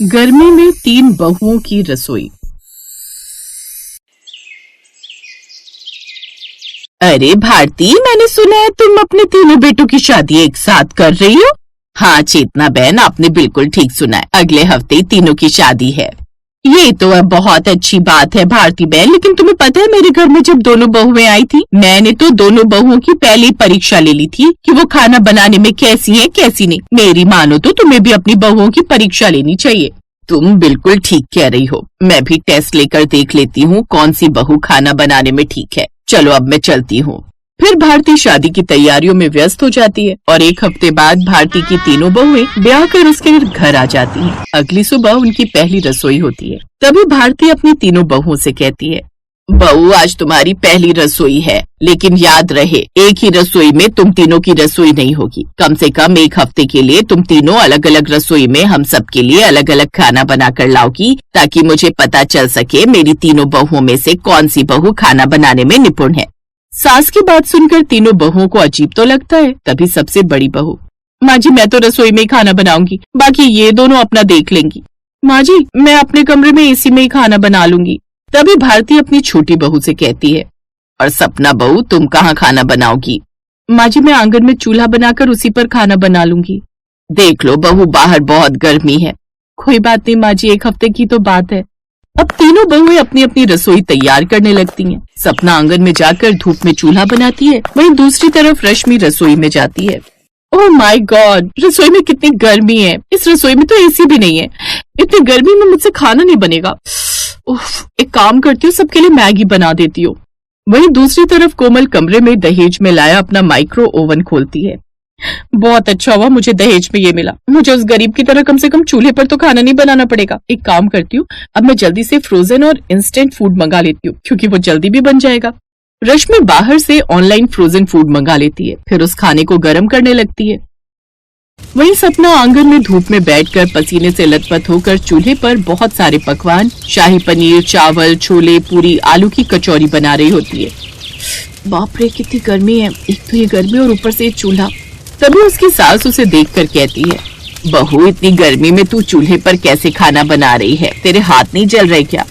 गर्मी में 3 बहुओं की रसोई। अरे भारती, मैंने सुना है तुम अपने तीनों बेटों की शादी एक साथ कर रही हो। हाँ चेतना बहन, आपने बिल्कुल ठीक सुना है, अगले हफ्ते तीनों की शादी है। ये तो बहुत अच्छी बात है भारती बहन, लेकिन तुम्हें पता है मेरे घर में जब दोनों बहुएं आई थी, मैंने तो दोनों बहुओं की पहले ही परीक्षा ले ली थी कि वो खाना बनाने में कैसी हैं कैसी नहीं। मेरी मानो तो तुम्हें भी अपनी बहुओं की परीक्षा लेनी चाहिए। तुम बिल्कुल ठीक कह रही हो, मैं भी टेस्ट लेकर देख लेती हूँ कौन सी बहू खाना बनाने में ठीक है। चलो अब मैं चलती हूँ। फिर भारती शादी की तैयारियों में व्यस्त हो जाती है और एक हफ्ते बाद भारती की तीनों बहुएं ब्याह कर उसके घर आ जाती हैं। अगली सुबह उनकी पहली रसोई होती है। तभी भारती अपनी तीनों बहुओं से कहती है, बहू आज तुम्हारी पहली रसोई है, लेकिन याद रहे एक ही रसोई में तुम तीनों की रसोई नहीं होगी। कम से कम एक हफ्ते के लिए तुम तीनों अलग अलग रसोई में हम सब के लिए अलग अलग खाना बना कर लाओगी, ताकि मुझे पता चल सके मेरी तीनों बहुओं में से कौन सी बहू खाना बनाने में निपुण है। सास की बात सुनकर तीनों बहुओं को अजीब तो लगता है। तभी सबसे बड़ी बहू, माँ जी मैं तो रसोई में ही खाना बनाऊंगी, बाकी ये दोनों अपना देख लेंगी। माँ जी मैं अपने कमरे में एसी में ही खाना बना लूंगी। तभी भारती अपनी छोटी बहू से कहती है, और सपना बहू तुम कहाँ खाना बनाओगी? माँ जी मैं आंगन में चूल्हा बनाकर उसी पर खाना बना लूंगी। देख लो बहू, बाहर बहुत गर्मी है। कोई बात नहीं माँ जी, एक हफ्ते की तो बात है। अब तीनों बहुएं अपनी अपनी रसोई तैयार करने लगती हैं। सपना आंगन में जाकर धूप में चूल्हा बनाती है, वहीं दूसरी तरफ रश्मि रसोई में जाती है। ओह माय गॉड, रसोई में कितनी गर्मी है। इस रसोई में तो एसी भी नहीं है। इतनी गर्मी में मुझसे खाना नहीं बनेगा। उफ, एक काम करती हूँ, सबके लिए मैगी बना देती हूँ। वहीं दूसरी तरफ कोमल कमरे में दहेज में लाया अपना माइक्रो ओवन खोलती है। बहुत अच्छा हुआ मुझे दहेज में ये मिला, मुझे उस गरीब की तरह कम से कम चूल्हे पर तो खाना नहीं बनाना पड़ेगा। एक काम करती हूँ, अब मैं जल्दी से फ्रोजन और इंस्टेंट फूड मंगा लेती हूँ, क्योंकि वो जल्दी भी बन जाएगा। रश्मि बाहर से ऑनलाइन फ्रोजन फूड मंगा लेती है, फिर उस खाने को गर्म करने लगती है। वहीं सपना आंगन में धूप में बैठकर पसीने से लथपथ होकर चूल्हे पर बहुत सारे पकवान, शाही पनीर, चावल, छोले, पूरी, आलू की कचौरी बना रही होती है। बाप रे कितनी गर्मी है, एक तो ये गर्मी और ऊपर से ये चूल्हा। तभी उसकी सास उसे देखकर कहती है, बहू इतनी गर्मी में तू चूल्हे पर कैसे खाना बना रही है? तेरे हाथ नहीं जल रहे क्या?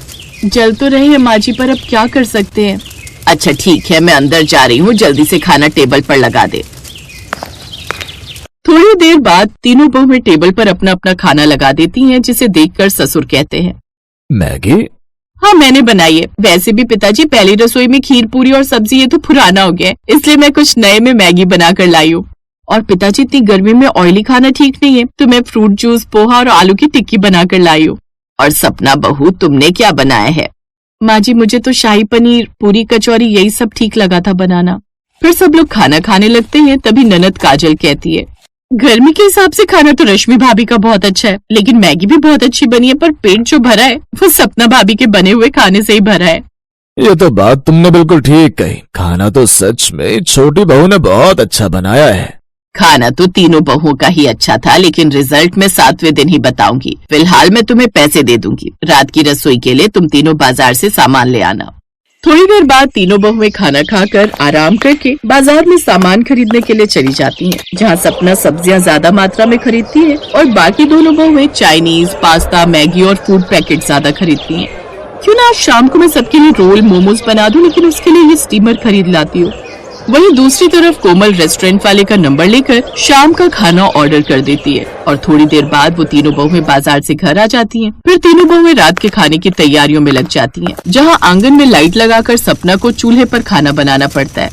जल तो रहे हैं माँ जी, पर अब क्या कर सकते हैं। अच्छा ठीक है, मैं अंदर जा रही हूँ, जल्दी से खाना टेबल पर लगा दे। थोड़ी देर बाद तीनों बहुएं टेबल पर अपना अपना खाना लगा देती हैं, जिसे देखकर ससुर कहते हैं, मैगी? हाँ मैंने बनाई है। वैसे भी पिताजी पहली रसोई में खीर पूरी और सब्जी ये तो पुराना हो गया, इसलिए मैं कुछ नए में मैगी बना कर लाई हूँ। और पिताजी इतनी गर्मी में ऑयली खाना ठीक नहीं है, तो मैं फ्रूट जूस, पोहा और आलू की टिक्की बना कर लाई हूँ। और सपना बहू तुमने क्या बनाया है? माँ जी मुझे तो शाही पनीर, पूरी, कचौरी यही सब ठीक लगा था बनाना। फिर सब लोग खाना खाने लगते हैं। तभी ननद काजल कहती है, गर्मी के हिसाब से खाना तो रश्मि भाभी का बहुत अच्छा है, लेकिन मैगी भी बहुत अच्छी बनी है, पर पेट जो भरा है वो सपना भाभी के बने हुए खाने से ही भरा है। ये तो बात तुमने बिल्कुल ठीक कही, खाना तो सच में छोटी बहू ने बहुत अच्छा बनाया है। खाना तो तीनों बहुओं का ही अच्छा था, लेकिन रिजल्ट मैं 7वें दिन ही बताऊंगी। फिलहाल मैं तुम्हें पैसे दे दूंगी, रात की रसोई के लिए तुम तीनों बाजार से सामान ले आना। थोड़ी देर बाद तीनों बहुएं खाना खाकर आराम करके बाजार में सामान खरीदने के लिए चली जाती हैं, जहां सपना सब्जियां ज्यादा मात्रा में खरीदती है और बाकी दोनों बहुएं चाइनीज, पास्ता, मैगी और फूड पैकेट ज्यादा खरीदती हैं। क्यों ना आज शाम को मैं सबके लिए रोल, मोमोज बना दूं, लेकिन उसके लिए ये स्टीमर खरीद लाती हूँ। वहीं दूसरी तरफ कोमल रेस्टोरेंट वाले का नंबर लेकर शाम का खाना ऑर्डर कर देती है और थोड़ी देर बाद वो तीनों बहुएं बाजार से घर आ जाती हैं। फिर तीनों बहुएं रात के खाने की तैयारियों में लग जाती हैं, जहां आंगन में लाइट लगाकर सपना को चूल्हे पर खाना बनाना पड़ता है।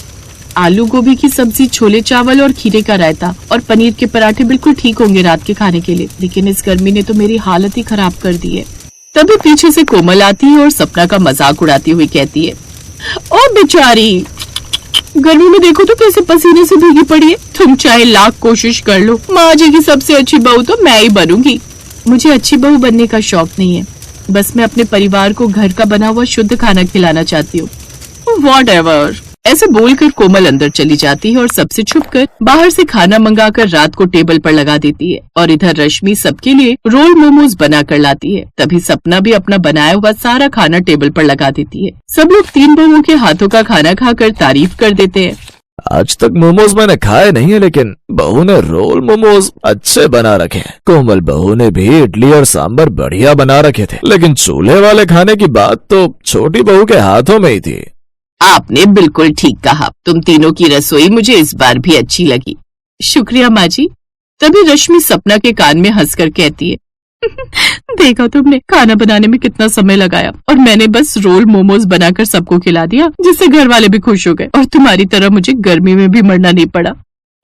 आलू गोभी की सब्जी, छोले चावल और खीरे का रायता और पनीर के पराठे बिल्कुल ठीक होंगे रात के खाने के लिए, लेकिन इस गर्मी ने तो मेरी हालत ही खराब कर दी है। तभी पीछे से कोमल आती है और सपना का मजाक उड़ाती हुई कहती है, ओ बेचारी, गर्मी में देखो तो कैसे पसीने से भीगी पड़ी है। तुम चाहे लाख कोशिश कर लो, माँ जी की सबसे अच्छी बहू तो मैं ही बनूंगी। मुझे अच्छी बहू बनने का शौक नहीं है, बस मैं अपने परिवार को घर का बना हुआ शुद्ध खाना खिलाना चाहती हूँ। Whatever। ऐसे बोलकर कोमल अंदर चली जाती है और सबसे छुपकर बाहर से खाना मंगाकर रात को टेबल पर लगा देती है और इधर रश्मि सबके लिए रोल, मोमोज बना कर लाती है। तभी सपना भी अपना बनाया हुआ सारा खाना टेबल पर लगा देती है। सब लोग तीन बहुओं के हाथों का खाना खाकर तारीफ कर देते हैं। आज तक मोमोज मैंने खाए नहीं है, लेकिन बहू ने रोल मोमोज अच्छे बना रखे हैं। कोमल बहू ने भी इडली और सांबर बढ़िया बना रखे थे, लेकिन चूल्हे वाले खाने की बात तो छोटी बहू के हाथों में ही थी। आपने बिल्कुल ठीक कहा, तुम तीनों की रसोई मुझे इस बार भी अच्छी लगी। शुक्रिया माँ जी। तभी रश्मि सपना के कान में हंसकर कहती है, देखा तुमने खाना बनाने में कितना समय लगाया और मैंने बस रोल मोमोज बनाकर सबको खिला दिया, जिससे घर वाले भी खुश हो गए और तुम्हारी तरह मुझे गर्मी में भी मरना नहीं पड़ा।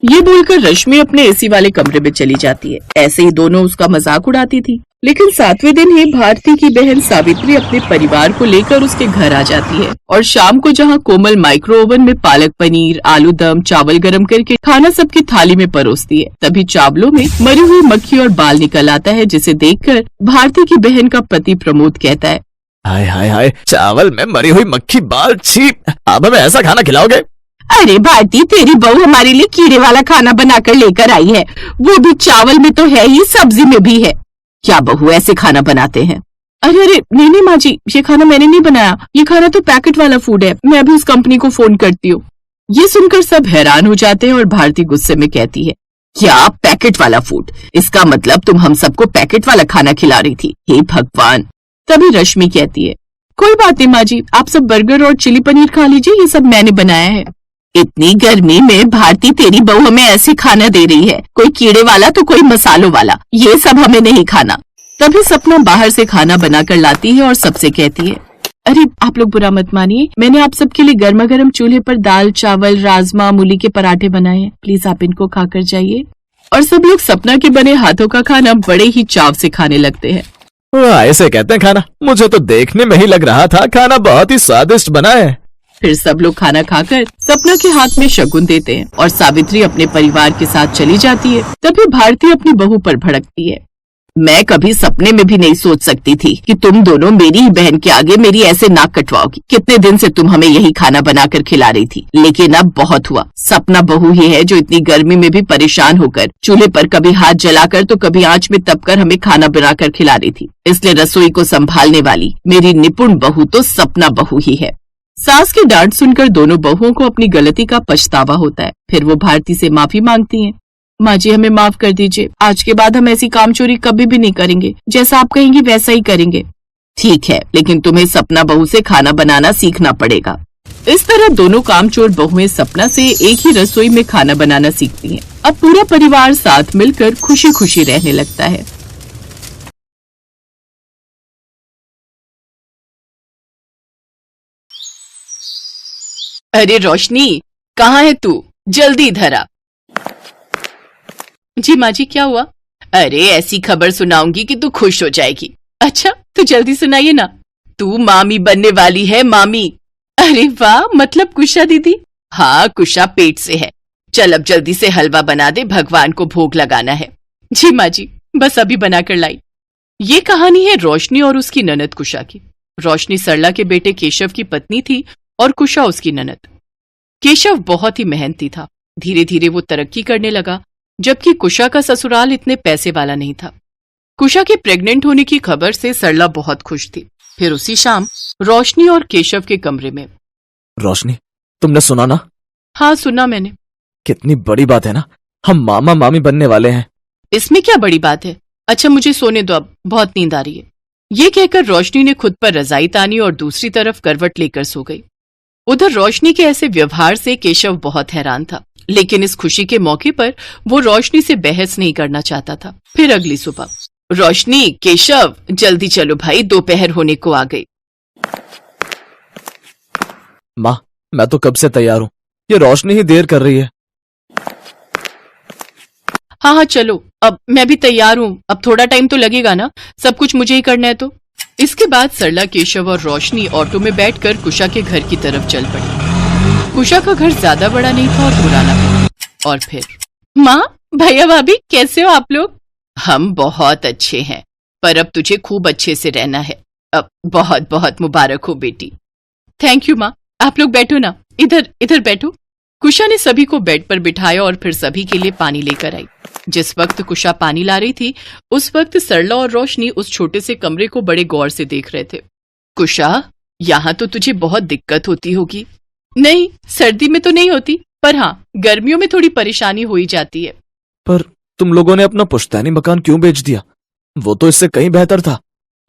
ये बोलकर रश्मि अपने एसी वाले कमरे में चली जाती है। ऐसे ही दोनों उसका मजाक उड़ाती थी। लेकिन 7वें दिन ही भारती की बहन सावित्री अपने परिवार को लेकर उसके घर आ जाती है और शाम को जहाँ कोमल माइक्रो ओवन में पालक पनीर, आलू दम, चावल गरम करके खाना सबकी थाली में परोसती है, तभी चावलों में मरी हुई मक्खी और बाल निकल आता है, जिसे देखकर भारती की बहन का पति प्रमोद कहता है, हाय हाय हाय, चावल में मरी हुई मक्खी, बाल, छी, आप हमें ऐसा खाना खिलाओगे? अरे भारती, तेरी बहू हमारे लिए कीड़े वाला खाना बनाकर लेकर आई है, वो भी चावल में तो है ही, सब्जी में भी है। क्या बहू ऐसे खाना बनाते हैं? अरे अरे नहीं माँ जी, ये खाना मैंने नहीं बनाया, ये खाना तो पैकेट वाला फूड है, मैं अभी उस कंपनी को फोन करती हूँ। ये सुनकर सब हैरान हो जाते हैं और भारती गुस्से में कहती है, क्या पैकेट वाला फूड? इसका मतलब तुम हम सबको पैकेट वाला खाना खिला रही थी? हे भगवान। तभी रश्मि कहती है, कोई बात नहीं माँ जी, आप सब बर्गर और चिली पनीर खा लीजिए, ये सब मैंने बनाया है। इतनी गर्मी में भारती तेरी बहू हमें ऐसे खाना दे रही है, कोई कीड़े वाला तो कोई मसालों वाला, ये सब हमें नहीं खाना। तभी सपना बाहर से खाना बनाकर लाती है और सबसे कहती है, अरे आप लोग बुरा मत मानिए, मैंने आप सबके लिए गर्मा गर्म चूल्हे पर दाल, चावल, राजमा, मूली के पराठे बनाए हैं, प्लीज आप इनको खाकर जाइए। और सब लोग सपना के बने हाथों का खाना बड़े ही चाव से खाने लगते हैं। ऐसे कहते हैं खाना? मुझे तो देखने में ही लग रहा था खाना बहुत ही स्वादिष्ट बना है। फिर सब लोग खाना खाकर सपना के हाथ में शगुन देते हैं और सावित्री अपने परिवार के साथ चली जाती है। तभी भारती अपनी बहू पर भड़कती है, मैं कभी सपने में भी नहीं सोच सकती थी कि तुम दोनों मेरी ही बहन के आगे मेरी ऐसे नाक कटवाओगी। कितने दिन से तुम हमें यही खाना बनाकर खिला रही थी, लेकिन अब बहुत हुआ। सपना बहू ही है जो इतनी गर्मी में भी परेशान होकर चूल्हे पर कभी हाथ जलाकर तो कभी आंच में तपकर हमें खाना बनाकर खिला रही थी। इसलिए रसोई को संभालने वाली मेरी निपुण बहू तो सपना बहू ही है। सास की डांट सुनकर दोनों बहुओं को अपनी गलती का पछतावा होता है। फिर वो भारती से माफी मांगती हैं। माँ जी, हमें माफ कर दीजिए, आज के बाद हम ऐसी कामचोरी कभी भी नहीं करेंगे, जैसा आप कहेंगी वैसा ही करेंगे। ठीक है, लेकिन तुम्हें सपना बहू से खाना बनाना सीखना पड़ेगा। इस तरह दोनों कामचोर बहुएं सपना से एक ही रसोई में खाना बनाना सीखती हैं। अब पूरा परिवार साथ मिलकर खुशी खुशी रहने लगता है। अरे रोशनी, कहाँ है तू? जल्दी इधर आ। जी माँ जी, क्या हुआ? अरे ऐसी खबर सुनाऊंगी कि तू खुश हो जाएगी। अच्छा तो जल्दी सुनाइए ना। तू मामी बनने वाली है, मामी। अरे वाह, मतलब कुशा दीदी? हाँ, कुशा पेट से है। चल अब जल्दी से हलवा बना दे, भगवान को भोग लगाना है। जी माँ जी, बस अभी बनाकर लाई। ये कहानी है रोशनी और उसकी ननद कुशा की। रोशनी सरला के बेटे केशव की पत्नी थी और कुशा उसकी ननद। केशव बहुत ही मेहनती था। धीरे धीरे वो तरक्की करने लगा, जबकि कुशा का ससुराल इतने पैसे वाला नहीं था। कुशा के प्रेग्नेंट होने की खबर से सरला बहुत खुश थी। फिर उसी शाम रोशनी और केशव के कमरे में। रोशनी, तुमने सुना ना? हाँ सुना मैंने। कितनी बड़ी बात है ना, हम मामा मामी बनने वाले हैं। इसमें क्या बड़ी बात है? अच्छा मुझे सोने दो, अब बहुत नींद आ रही है। ये कहकर रोशनी ने खुद पर रजाई तानी और दूसरी तरफ करवट लेकर सो गई। उधर रोशनी के ऐसे व्यवहार से केशव बहुत हैरान था, लेकिन इस खुशी के मौके पर वो रोशनी से बहस नहीं करना चाहता था। फिर अगली सुबह, रोशनी, केशव, जल्दी चलो भाई, दोपहर होने को आ गई। माँ, मैं तो कब से तैयार हूँ, ये रोशनी ही देर कर रही है। हाँ हाँ चलो, अब मैं भी तैयार हूँ, अब थोड़ा टाइम तो लगेगा ना, सब कुछ मुझे ही करना है तो। इसके बाद सरला, केशव और रोशनी ऑटो में बैठकर कुशा के घर की तरफ चल पड़ी। कुशा का घर ज्यादा बड़ा नहीं था और पुराना था। और फिर, माँ, भैया, भाभी, कैसे हो आप लोग? हम बहुत अच्छे हैं, पर अब तुझे खूब अच्छे से रहना है। अब बहुत बहुत मुबारक हो बेटी। थैंक यू माँ, आप लोग बैठो ना, इधर इधर बैठो। कुशा ने सभी को बेड पर बिठाया और फिर सभी के लिए पानी लेकर आई। जिस वक्त कुशा पानी ला रही थी, उस वक्त सरला और रोशनी उस छोटे से कमरे को बड़े गौर से देख रहे थे। कुशा, यहाँ तो तुझे बहुत दिक्कत होती होगी। नहीं, सर्दी में तो नहीं होती, पर हाँ, गर्मियों में थोड़ी परेशानी हो ही जाती है। पर तुम लोगों ने अपना पुश्तैनी मकान क्यों बेच दिया? वो तो इससे कहीं बेहतर था।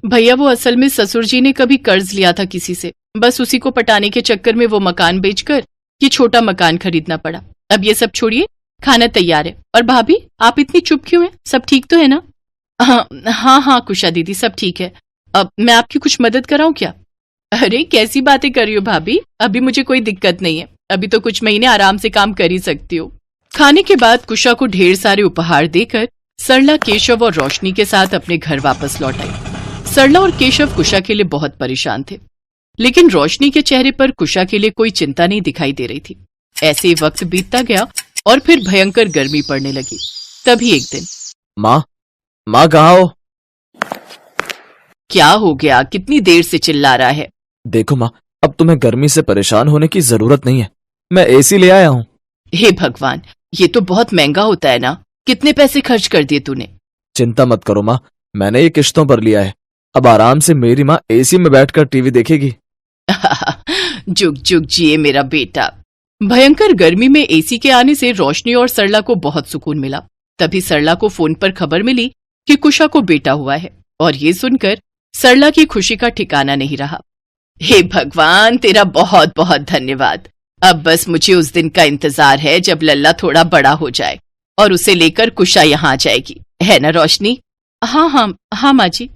भैया वो असल में ससुर जी ने कभी कर्ज लिया था किसी से, बस उसी को पटाने के चक्कर में वो मकान बेचकर ये छोटा मकान खरीदना पड़ा। अब ये सब छोड़िए, खाना तैयार है। और भाभी आप इतनी चुप क्यों हैं? सब ठीक तो है ना? हाँ हाँ कुशा दीदी, सब ठीक है। अब मैं आपकी कुछ मदद कराऊं क्या? अरे कैसी बातें कर रही हो भाभी, अभी मुझे कोई दिक्कत नहीं है, अभी तो कुछ महीने आराम से काम कर ही सकती हो। खाने के बाद कुशा को ढेर सारे उपहार देकर सरला, केशव और रोशनी के साथ अपने घर वापस लौट आई। सरला और केशव कुशा के लिए बहुत परेशान थे, लेकिन रोशनी के चेहरे पर कुशा के लिए कोई चिंता नहीं दिखाई दे रही थी। ऐसे ही वक्त बीतता गया और फिर भयंकर गर्मी पड़ने लगी। तभी एक दिन, माँ कहाँ हो? क्या हो गया, कितनी देर से चिल्ला रहा है? देखो माँ, अब तुम्हें गर्मी से परेशान होने की जरूरत नहीं है, मैं एसी ले आया हूँ। हे भगवान, ये तो बहुत महंगा होता है ना, कितने पैसे खर्च कर दिए तूने? चिंता मत करो माँ, मैंने ये किश्तों पर लिया है। अब आराम से मेरी माँ एसी में बैठकर टीवी देखेगी। जुग जुग जिए मेरा बेटा। भयंकर गर्मी में एसी के आने से रोशनी और सरला को बहुत सुकून मिला। तभी सरला को फोन पर खबर मिली कि कुशा को बेटा हुआ है, और ये सुनकर सरला की खुशी का ठिकाना नहीं रहा। हे भगवान, तेरा बहुत बहुत धन्यवाद। अब बस मुझे उस दिन का इंतजार है जब लल्ला थोड़ा बड़ा हो जाए और उसे लेकर कुशा यहाँ आ जाएगी, है ना रोशनी? हाँ हाँ हाँ माँ जी।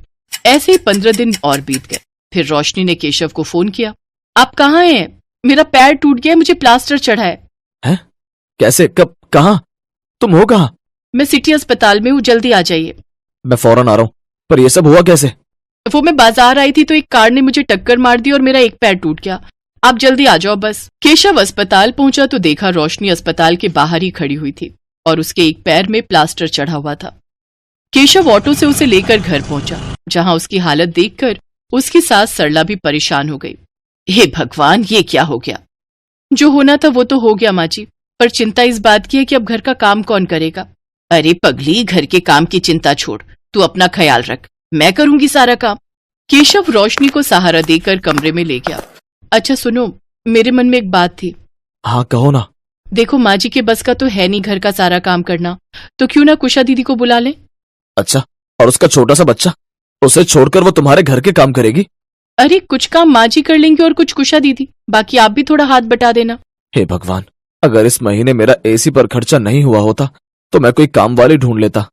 ऐसे ही 15 दिन और बीत गए। फिर रोशनी ने केशव को फोन किया। आप कहाँ हैं? मेरा पैर टूट गया, मुझे प्लास्टर चढ़ा है। हैं? कैसे, कब, कहाँ? तुम हो कहाँ? मैं सिटी अस्पताल में हूँ, जल्दी आ जाइए। मैं फौरन आ रहा हूँ, पर यह सब हुआ कैसे? वो मैं बाजार आई थी तो एक कार ने मुझे टक्कर मार दी और मेरा एक पैर टूट गया। आप जल्दी आ जाओ बस। केशव अस्पताल पहुंचा तो देखा रोशनी अस्पताल के बाहर ही खड़ी हुई थी और उसके एक पैर में प्लास्टर चढ़ा हुआ था। केशव ऑटो से उसे लेकर घर पहुंचा, जहां उसकी हालत देखकर उसकी सास सरला भी परेशान हो गई। हे भगवान, ये क्या हो गया? जो होना था वो तो हो गया माँ जी, पर चिंता इस बात की है कि अब घर का काम कौन करेगा? अरे पगली, घर के काम की चिंता छोड़, तू अपना ख्याल रख, मैं करूंगी सारा काम। केशव रोशनी को सहारा देकर कमरे में ले गया। अच्छा सुनो, मेरे मन में एक बात थी। हाँ कहो ना। देखो माँ जी के बस का तो है नहीं घर का सारा काम करना, तो क्यों ना कुशा दीदी को बुला ले? अच्छा, और उसका छोटा सा बच्चा, उसे छोड़कर वो तुम्हारे घर के काम करेगी? अरे कुछ काम माँ जी कर लेंगे और कुछ कुशा दीदी, बाकी आप भी थोड़ा हाथ बटा देना। हे भगवान, अगर इस महीने मेरा एसी पर खर्चा नहीं हुआ होता तो मैं कोई काम वाली ढूंढ लेता।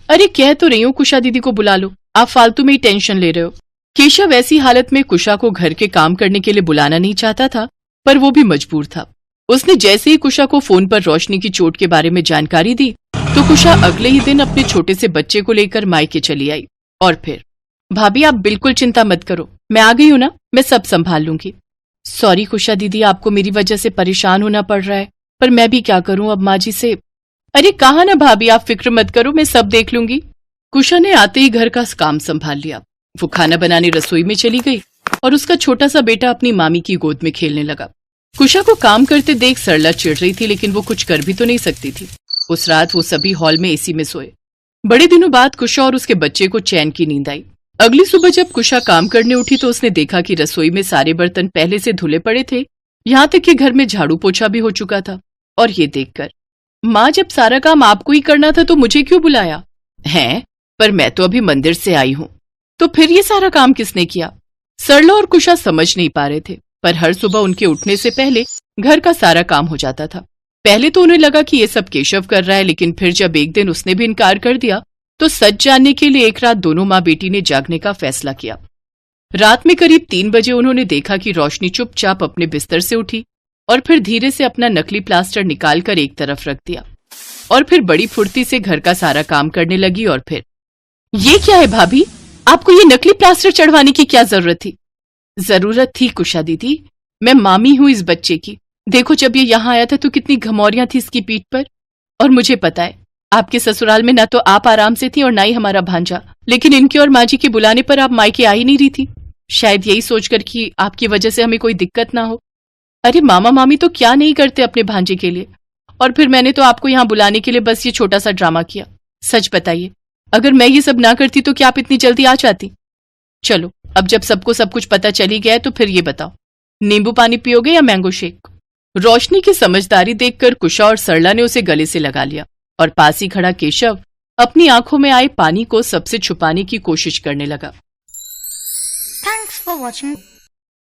अरे कह तो रही हूँ कुशा दीदी को बुला लो, आप फालतू में ही टेंशन ले रहे हो। केशव ऐसी हालत में कुशा को घर के काम करने के लिए बुलाना नहीं चाहता था, पर वो भी मजबूर था। उसने जैसे ही कुशा को फोन पर रोशनी की चोट के बारे में जानकारी दी तो कुशा अगले ही दिन अपने छोटे से बच्चे को लेकर मायके चली आई। और फिर, भाभी आप बिल्कुल चिंता मत करो, मैं आ गई हूँ ना, मैं सब संभाल लूंगी। सॉरी कुशा दीदी, आपको मेरी वजह से परेशान होना पड़ रहा है, पर मैं भी क्या करूं अब माँ जी से। अरे कहा ना भाभी, आप फिक्र मत करो, मैं सब देख लूंगी। कुशा ने आते ही घर का काम संभाल लिया। वो खाना बनाने रसोई में चली गई और उसका छोटा सा बेटा अपनी मामी की गोद में खेलने लगा। कुशा को काम करते देख सरला चिढ़ रही थी, लेकिन वो कुछ कर भी तो नहीं सकती थी। उस रात वो सभी हॉल में एसी में सोए। बड़े दिनों बाद कुशा और उसके बच्चे को चैन की नींद आई। अगली सुबह जब कुशा काम करने उठी तो उसने देखा कि रसोई में सारे बर्तन पहले से धुले पड़े थे, यहाँ तक कि घर में झाड़ू पोछा भी हो चुका था। और ये देखकर, माँ जब सारा काम आपको ही करना था तो मुझे क्यों बुलाया है? पर मैं तो अभी मंदिर से आई हूँ, तो फिर ये सारा काम किसने किया? सरला और कुशा समझ नहीं पा रहे थे, पर हर सुबह उनके उठने से पहले घर का सारा काम हो जाता था। पहले तो उन्हें लगा कि ये सब केशव कर रहा है, लेकिन फिर जब एक दिन उसने भी इनकार कर दिया तो सच जानने के लिए एक रात दोनों माँ बेटी ने जागने का फैसला किया। रात में करीब 3 बजे उन्होंने देखा कि रोशनी चुपचाप अपने बिस्तर से उठी और फिर धीरे से अपना नकली प्लास्टर निकालकर एक तरफ रख दिया और फिर बड़ी फुर्ती से घर का सारा काम करने लगी। और फिर, ये क्या है भाभी, आपको ये नकली प्लास्टर चढ़वाने की क्या जरूरत थी? जरूरत थी कुशा दीदी, मैं मामी हूं इस बच्चे की। देखो जब ये यहाँ आया था तो कितनी घमौरियां थी इसकी पीठ पर, और मुझे पता है आपके ससुराल में ना तो आप आराम से थी और ना ही हमारा भांजा, लेकिन इनके और माँ जी के बुलाने पर आप मायके आ ही नहीं रही थी, शायद यही सोचकर कि आपकी वजह से हमें कोई दिक्कत ना हो। अरे मामा मामी तो क्या नहीं करते अपने भांजे के लिए, और फिर मैंने तो आपको यहाँ बुलाने के लिए बस ये छोटा सा ड्रामा किया। सच बताइए, अगर मैं ये सब ना करती तो क्या आप इतनी जल्दी आ जाती? चलो अब जब सबको सब कुछ पता चली गया है तो फिर ये बताओ, नींबू पानी पियोगे या मैंगो शेक? रोशनी की समझदारी देखकर कुशा और सरला ने उसे गले से लगा लिया और पास ही खड़ा केशव अपनी आंखों में आए पानी को सबसे छुपाने की कोशिश करने लगा। Thanks for watching.